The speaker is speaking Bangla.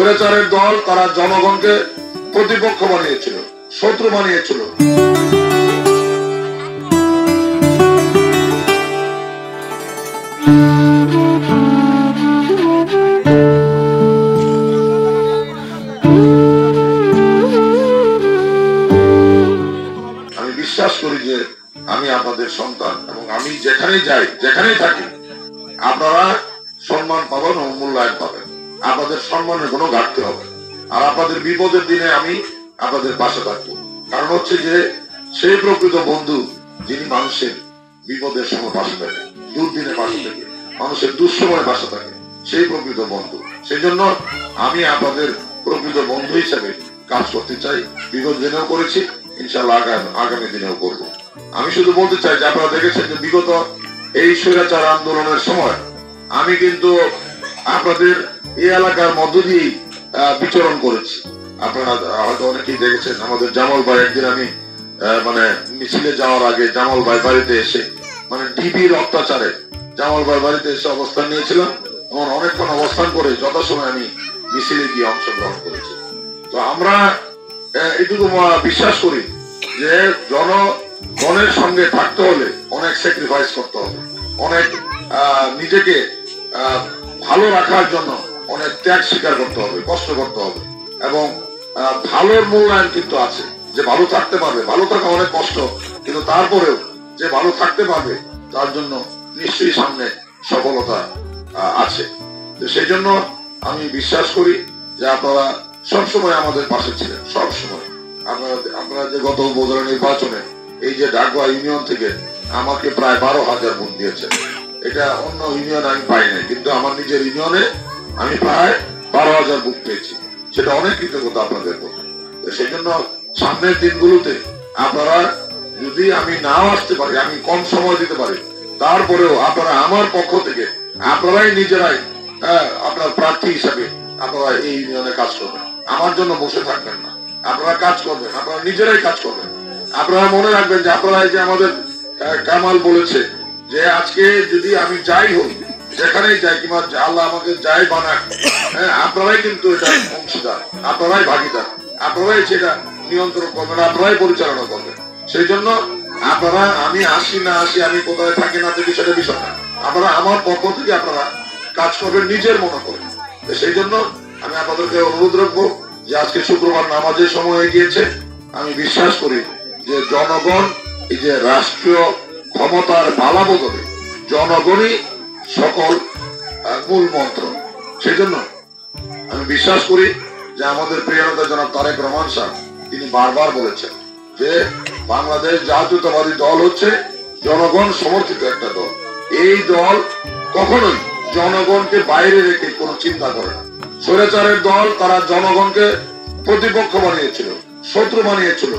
স্বৈরাচারের দল তারা জনগণকে প্রতিপক্ষ বানিয়েছিল, শত্রু বানিয়েছিল। আমি বিশ্বাস করি যে আমি আপনাদের সন্তান এবং আমি যেখানেই যাই, যেখানেই থাকি, আপনারা সম্মান পাবেন ও মূল্যায়ন পাবেন। আপনাদের সম্মানের কোনো ঘাটতি হবে। আর আপনাদের বিপদের দিনে আমি আপনাদের পাশে থাকবো। কারণ হচ্ছে যে সেই প্রকৃত বন্ধু যিনি মানুষের বিপদের সময় পাশে থাকে, দুর্দিনে পাশে থাকে, মানুষের দুঃসময়ে পাশে থাকে, সেই প্রকৃত বন্ধু। সেই জন্য আমি আপনাদের প্রকৃত বন্ধু হিসেবে কাজ করতে চাই। বিগত দিনেও করেছি, ইনশাআল্লাহ আগামী দিনেও করবো। আমি শুধু বলতে চাই যে আপনারা দেখেছেন যে বিগত এই স্বৈরাচার আন্দোলনের সময় আমি কিন্তু আপনাদের এই এলাকার মধ্য দিয়েই বিচরণ করেছি। আপনারা হয়তো অনেকেই দেখেছেন, আমাদের জামাল ভাই একদিন আমি মিছিলে যাওয়ার আগে জামাল ভাই বাড়িতে এসে ডিবির অত্যাচারে জামাল ভাই বাড়িতে এসে অবস্থান নিয়েছিলাম এবং অনেকক্ষণ অবস্থান করে যথাসময় আমি মিছিলে গিয়ে অংশগ্রহণ করেছি। তো আমরা এটুকু বিশ্বাস করি যে জনগণের সঙ্গে থাকতে হলে অনেক স্যাক্রিফাইস করতে হবে, অনেক নিজেকে ভালো রাখার জন্য অনেক ত্যাগ স্বীকার করতে হবে, কষ্ট করতে হবে। এবং ভালোর মূল্যায়ন কিন্তু আছে, যে ভালো থাকতে পারবে। ভালো থাকা অনেক কষ্ট, কিন্তু তারপরেও যে ভালো থাকতে পারবে তার জন্য নিশ্চয়ই সামনে সফলতা আছে। তো সেই জন্য আমি বিশ্বাস করি যে আপনারা সবসময় আমাদের পাশে ছিলেন, সবসময়। আপনারা যে গত উপজেলা নির্বাচনে এই যে ডাকবা ইউনিয়ন থেকে আমাকে প্রায় 12,000 ভোট দিয়েছেন, এটা অন্য ইউনিয়ন আমি পাই নাই, কিন্তু আমার নিজের ইউনিয়নে আমি প্রায় 12,000 ভোট পেয়েছি। সেটা অনেক কৃতজ্ঞতা আপনাদের প্রতি। সেই জন্য সামনের দিনগুলোতে আপনারা যদি আমি নাও আসতে পারি, আমি কম সময় দিতে পারি, তারপরেও আপনারা আমার পক্ষ থেকে আপনারাই নিজেরাই আপনার প্রার্থী হিসাবে আপনারা এই ইউনিয়নে কাজ করবেন। আমার জন্য বসে থাকবেন না, আপনারা কাজ করবেন, আপনারা নিজেরাই কাজ করবেন। আপনারা মনে রাখবেন যে আপনারা এই যে আমাদের কামাল বলেছে যে আজকে যদি আমি যাই হই, যেখানেই যাই, কিংবা আল্লাহ আমাকে যাই বানাক, আপনারাই কিন্তু এটা অংশীদার, আপনারাই ভাগিদার, আপনারাই সেটা নিয়ন্ত্রণ করবেন, আপনারাই পরিচালনা করবেন। সেই জন্য আপনারা আমি আসি না আসি, আমি কোথায় থাকি না থাকি, সেটা বিষয় না। আপনারা আমার পক্ষ থেকে আপনারা কাজ করবেন নিজের মনে করেন। সেই জন্য আমি আপনাদেরকে অনুরোধ রাখবো যে আজকে শুক্রবার নামাজের সময় হয়ে গিয়েছে। আমি বিশ্বাস করি যে জনগণ এই যে রাষ্ট্রীয় ক্ষমতার পালা বদলে জনগণই সকল মূল মন্ত্র। সেই জন্য আমি বিশ্বাস করি যে আমাদের প্রিয় নেতা জনাব তারেক রহমান সাহেব তিনি বারবার বলেছেন যে বাংলাদেশ জাতীয়তাবাদী দল হচ্ছে জনগণ সমর্থিত একটা দল। এই দল কখনোই জনগণকে বাইরে রেখে কোনো চিন্তা করে না। স্বৈরাচারের দল তারা জনগণকে প্রতিপক্ষ বানিয়েছিল, শত্রু বানিয়েছিল।